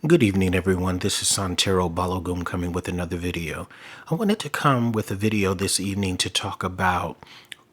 Good evening, everyone. This is Santero Balogun coming with another video. I wanted to come with a video this evening to talk about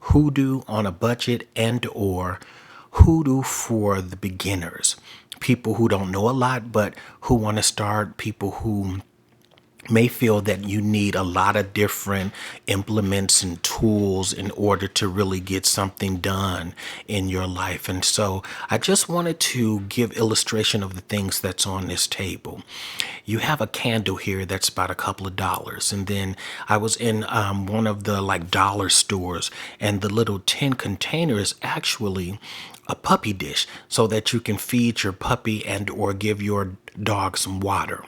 hoodoo on a budget and or hoodoo for the beginners. People who don't know a lot, but who want to start, people who may feel that you need a lot of different implements and tools in order to really get something done in your life. And so I just wanted to give illustration of the things that's on this table. You have a candle here that's about a couple of dollars. And then I was in one of the dollar stores, and the little tin container is actually a puppy dish so that you can feed your puppy and or give your dog some water.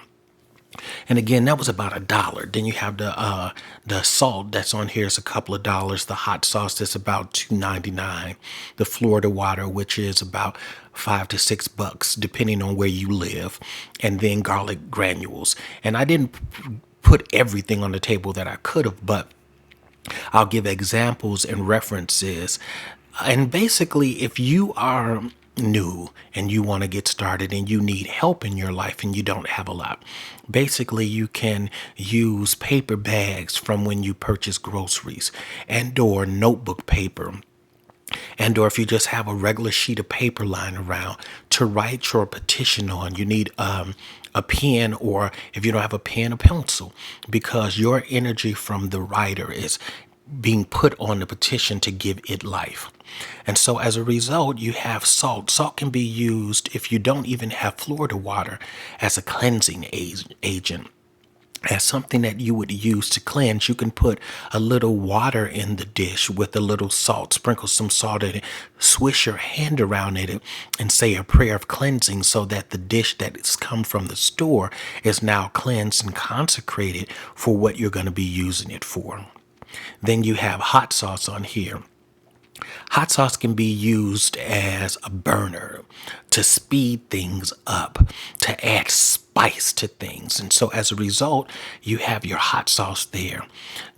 And again, that was about $1. Then you have the salt that's on here is a couple of dollars. The hot sauce is about $2.99. The Florida water, which is about $5 to $6, depending on where you live, and then garlic granules. And I didn't put everything on the table that I could have, but I'll give examples and references. And basically, if you are new and you want to get started and you need help in your life and you don't have a lot, basically you can use paper bags from when you purchase groceries and or notebook paper, and or if you just have a regular sheet of paper lying around to write your petition on. You need a pen, or if you don't have a pen, a pencil, because your energy from the writer is being put on the petition to give it life. And so as a result, you have salt. Salt can be used, if you don't even have Florida water, as a cleansing agent, as something that you would use to cleanse. You can put a little water in the dish with a little salt, sprinkle some salt in it, swish your hand around it, and say a prayer of cleansing so that the dish that has come from the store is now cleansed and consecrated for what you're going to be using it for. Then you have hot sauce on here. Hot sauce can be used as a burner to speed things up, to add spice to things. And so as a result, you have your hot sauce there.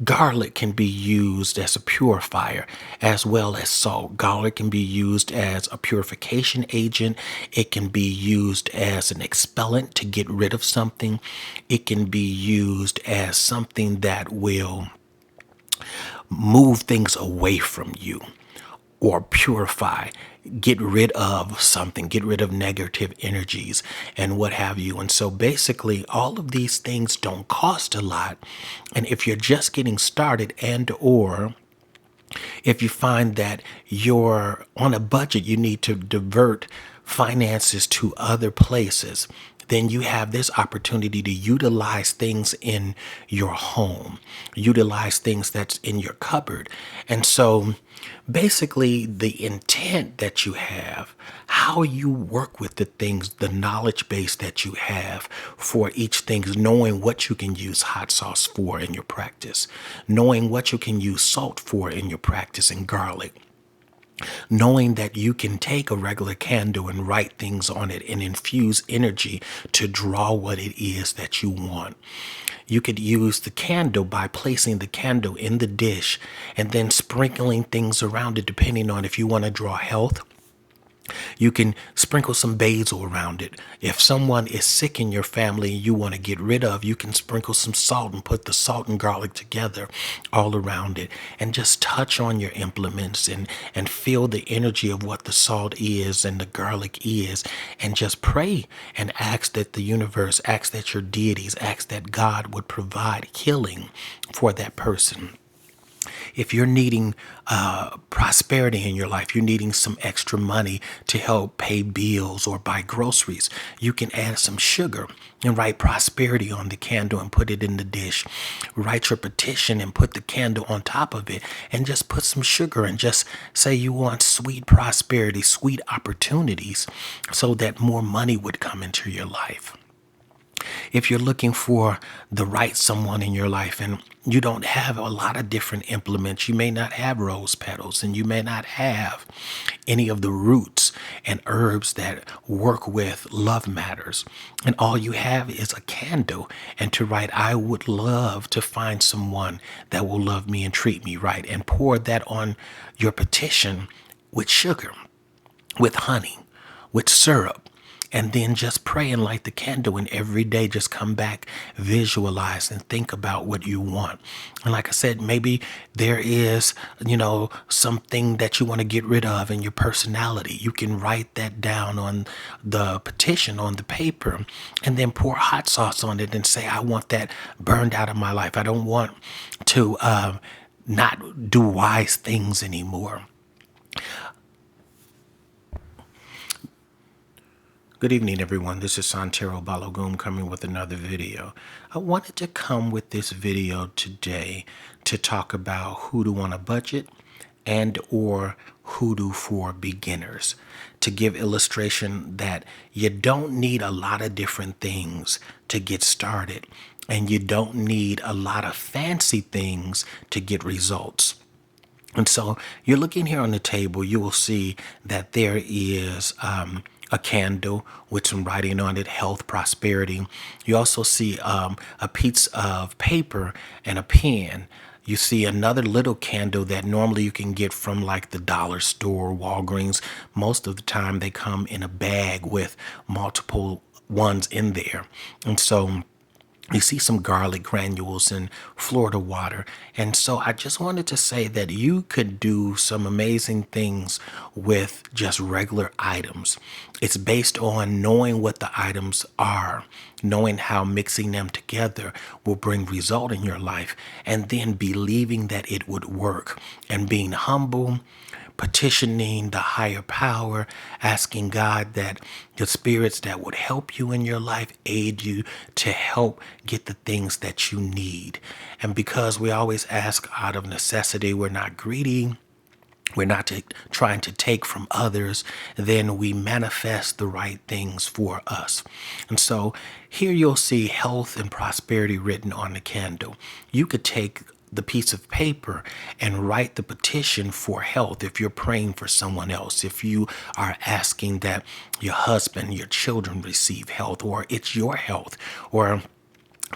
Garlic can be used as a purifier as well as salt. Garlic can be used as a purification agent. It can be used as an expellant to get rid of something. It can be used as something that will move things away from you, or purify, get rid of something, get rid of negative energies and what have you. And so basically all of these things don't cost a lot. And if you're just getting started, and or if you find that you're on a budget, you need to divert finances to other places, then you have this opportunity to utilize things in your home, utilize things that's in your cupboard. And so basically the intent that you have, how you work with the things, the knowledge base that you have for each thing, is knowing what you can use hot sauce for in your practice, knowing what you can use salt for in your practice, and garlic. Knowing that you can take a regular candle and write things on it and infuse energy to draw what it is that you want. You could use the candle by placing the candle in the dish and then sprinkling things around it, depending on if you want to draw health. You can sprinkle some basil around it. If someone is sick in your family and you want to get rid of, you can sprinkle some salt and put the salt and garlic together all around it, and just touch on your implements and feel the energy of what the salt is and the garlic is, and just pray and ask that the universe, ask that your deities, ask that God would provide healing for that person. If you're needing prosperity in your life, you're needing some extra money to help pay bills or buy groceries, you can add some sugar and write prosperity on the candle and put it in the dish. Write your petition and put the candle on top of it, and just put some sugar and just say you want sweet prosperity, sweet opportunities, so that more money would come into your life. If you're looking for the right someone in your life and you don't have a lot of different implements, you may not have rose petals and you may not have any of the roots and herbs that work with love matters, and all you have is a candle and to write, I would love to find someone that will love me and treat me right, and pour that on your petition with sugar, with honey, with syrup, and then just pray and light the candle, and every day just come back, visualize and think about what you want. And like I said, maybe there is, something that you want to get rid of in your personality. You can write that down on the petition on the paper, and then pour hot sauce on it and say, I want that burned out of my life. I don't want to not do wise things anymore. Good evening, everyone. This is Santero Balogun coming with another video. I wanted to come with this video today to talk about Hoodoo on a budget and or Hoodoo for beginners, to give illustration that you don't need a lot of different things to get started, and you don't need a lot of fancy things to get results. And so you're looking here on the table, you will see that there is a candle with some writing on it, health, prosperity. You also see a piece of paper and a pen. You see another little candle that normally you can get from like the dollar store, Walgreens. Most of the time they come in a bag with multiple ones in there. And so you see some garlic granules and Florida water. And so I just wanted to say that you could do some amazing things with just regular items. It's based on knowing what the items are, knowing how mixing them together will bring result in your life, and then believing that it would work, and being humble, petitioning the higher power, asking God that the spirits that would help you in your life aid you to help get the things that you need. And because we always ask out of necessity, we're not greedy, we're not trying to take from others, then we manifest the right things for us. And so here you'll see health and prosperity written on the candle. You could take the piece of paper and write the petition for health if you're praying for someone else, if you are asking that your husband, your children receive health, or it's your health, or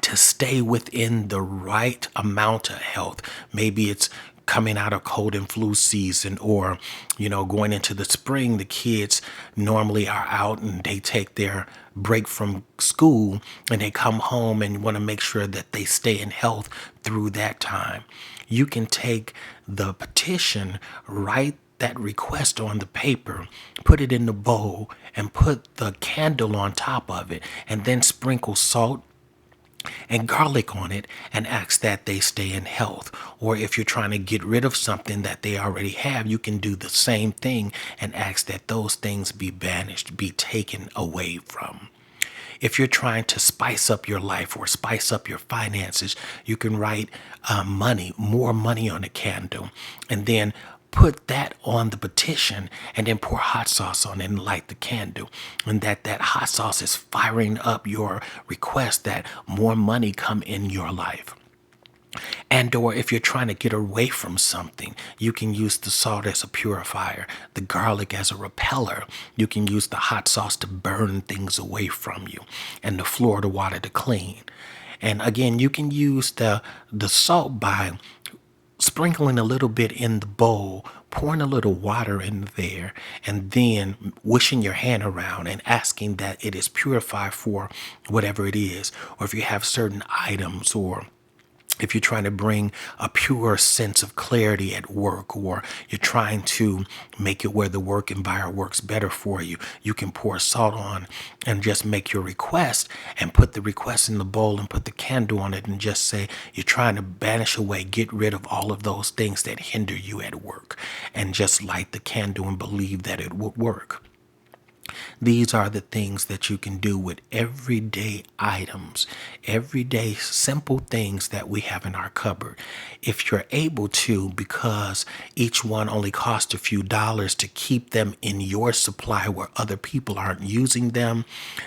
to stay within the right amount of health. Maybe it's coming out of cold and flu season, or going into the spring. The kids normally are out and they take their break from school and they come home, and you want to make sure that they stay in health through that time. You can take the petition, write that request on the paper, put it in the bowl, and put the candle on top of it, and then sprinkle salt and garlic on it, and ask that they stay in health. Or if you're trying to get rid of something that they already have, you can do the same thing and ask that those things be banished, be taken away from. If you're trying to spice up your life or spice up your finances, you can write more money on a candle, and then put that on the petition, and then pour hot sauce on it and light the candle. And that hot sauce is firing up your request that more money come in your life. And or if you're trying to get away from something, you can use the salt as a purifier, the garlic as a repeller. You can use the hot sauce to burn things away from you, and the Florida water to clean. And again, you can use the salt by sprinkling a little bit in the bowl, pouring a little water in there, and then wishing your hand around and asking that it is purified for whatever it is. Or if you have certain items, or if you're trying to bring a pure sense of clarity at work, or you're trying to make it where the work environment works better for you, you can pour salt on and just make your request, and put the request in the bowl and put the candle on it, and just say you're trying to banish away, get rid of all of those things that hinder you at work, and just light the candle and believe that it will work. These are the things that you can do with everyday items, everyday simple things that we have in our cupboard. If you're able to, because each one only costs a few dollars, to keep them in your supply where other people aren't using them,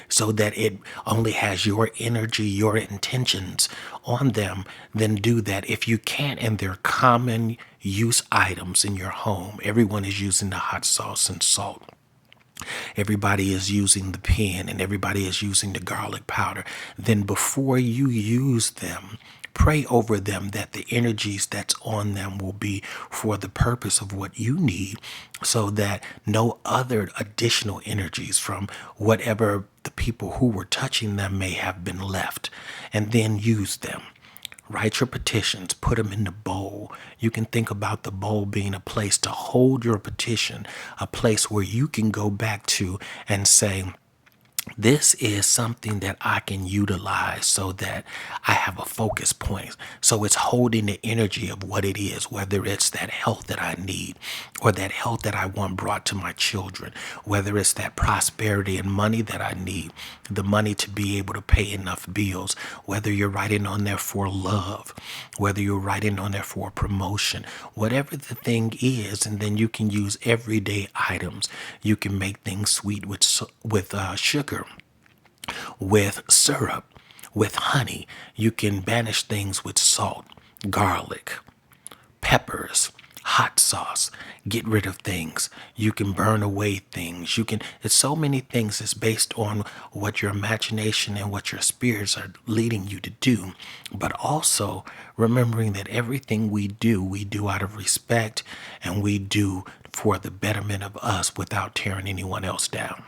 so that it only has your energy, your intentions on them, then do that. If you can't, and they're common use items in your home, everyone is using the hot sauce and salt. Everybody is using the pen, and everybody is using the garlic powder. Then before you use them, Pray over them that the energies that's on them will be for the purpose of what you need, so that no other additional energies from whatever the people who were touching them may have been left. And then use them. Write your petitions, put them in the bowl. You can think about the bowl being a place to hold your petition, a place where you can go back to and say, this is something that I can utilize so that I have a focus point. So it's holding the energy of what it is, whether it's that health that I need or that health that I want brought to my children, whether it's that prosperity and money that I need, the money to be able to pay enough bills, whether you're writing on there for love, whether you're writing on there for promotion, whatever the thing is. And then you can use everyday items. You can make things sweet with sugar, with syrup, with honey. You can banish things with salt, garlic, peppers, hot sauce. Get rid of things. You can burn away things. It's so many things. It's based on what your imagination and what your spirits are leading you to do. But also remembering that everything we do out of respect, and we do for the betterment of us without tearing anyone else down.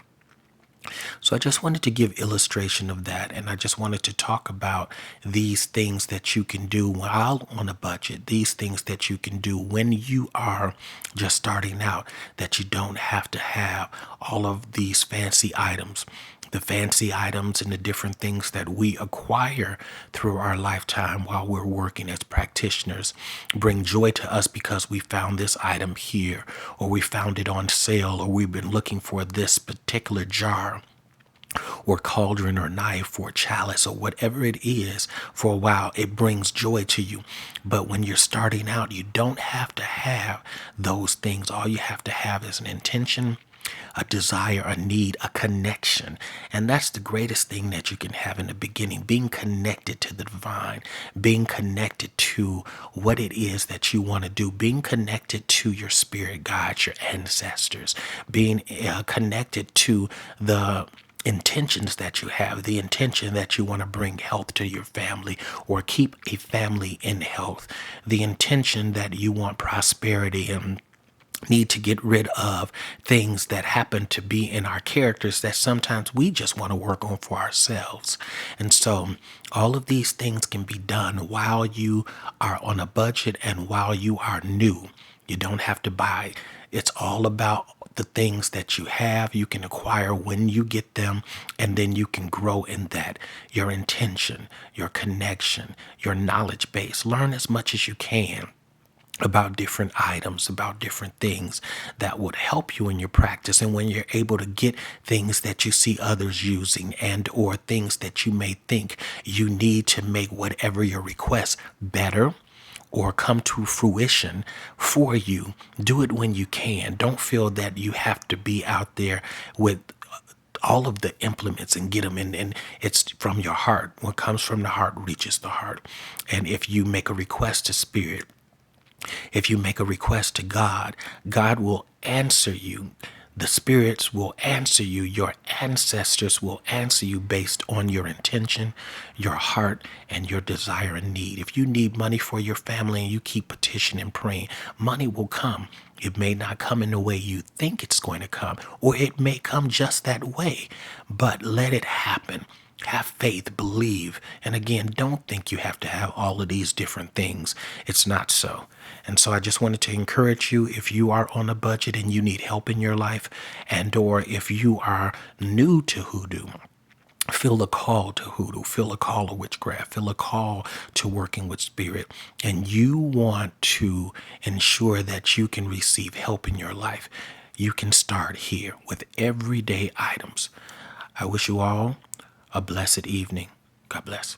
So I just wanted to give illustration of that, and I just wanted to talk about these things that you can do while on a budget, these things that you can do when you are just starting out, that you don't have to have all of these fancy items. The fancy items and the different things that we acquire through our lifetime while we're working as practitioners bring joy to us because we found this item here, or we found it on sale, or we've been looking for this particular jar or cauldron or knife or chalice or whatever it is. For a while, it brings joy to you. But when you're starting out, you don't have to have those things. All you have to have is an intention, a desire, a need, a connection. And that's the greatest thing that you can have in the beginning, being connected to the divine, being connected to what it is that you want to do, being connected to your spirit guides, your ancestors, being connected to the intentions that you have, the intention that you want to bring health to your family or keep a family in health, the intention that you want prosperity and need to get rid of things that happen to be in our characters that sometimes we just want to work on for ourselves. And so all of these things can be done while you are on a budget and while you are new. You don't have to buy. It's all about the things that you have, you can acquire when you get them, and then you can grow in that. Your intention, your connection, your knowledge base. Learn as much as you can about different items, about different things that would help you in your practice. And when you're able to get things that you see others using and or things that you may think you need to make whatever your request better or come to fruition for you, do it when you can. Don't feel that you have to be out there with all of the implements and get them in. And it's from your heart. What comes from the heart reaches the heart. And if you make a request to spirit, if you make a request to God, God will answer you. The spirits will answer you. Your ancestors will answer you based on your intention, your heart, and your desire and need. If you need money for your family and you keep petitioning and praying, money will come. It may not come in the way you think it's going to come, or it may come just that way, but let it happen. Have faith, believe. And again, don't think you have to have all of these different things. It's not so. And so I just wanted to encourage you, if you are on a budget and you need help in your life, and or if you are new to hoodoo, feel a call to hoodoo, feel a call to witchcraft, feel a call to working with spirit, and you want to ensure that you can receive help in your life, you can start here with everyday items. I wish you all a blessed evening. God bless.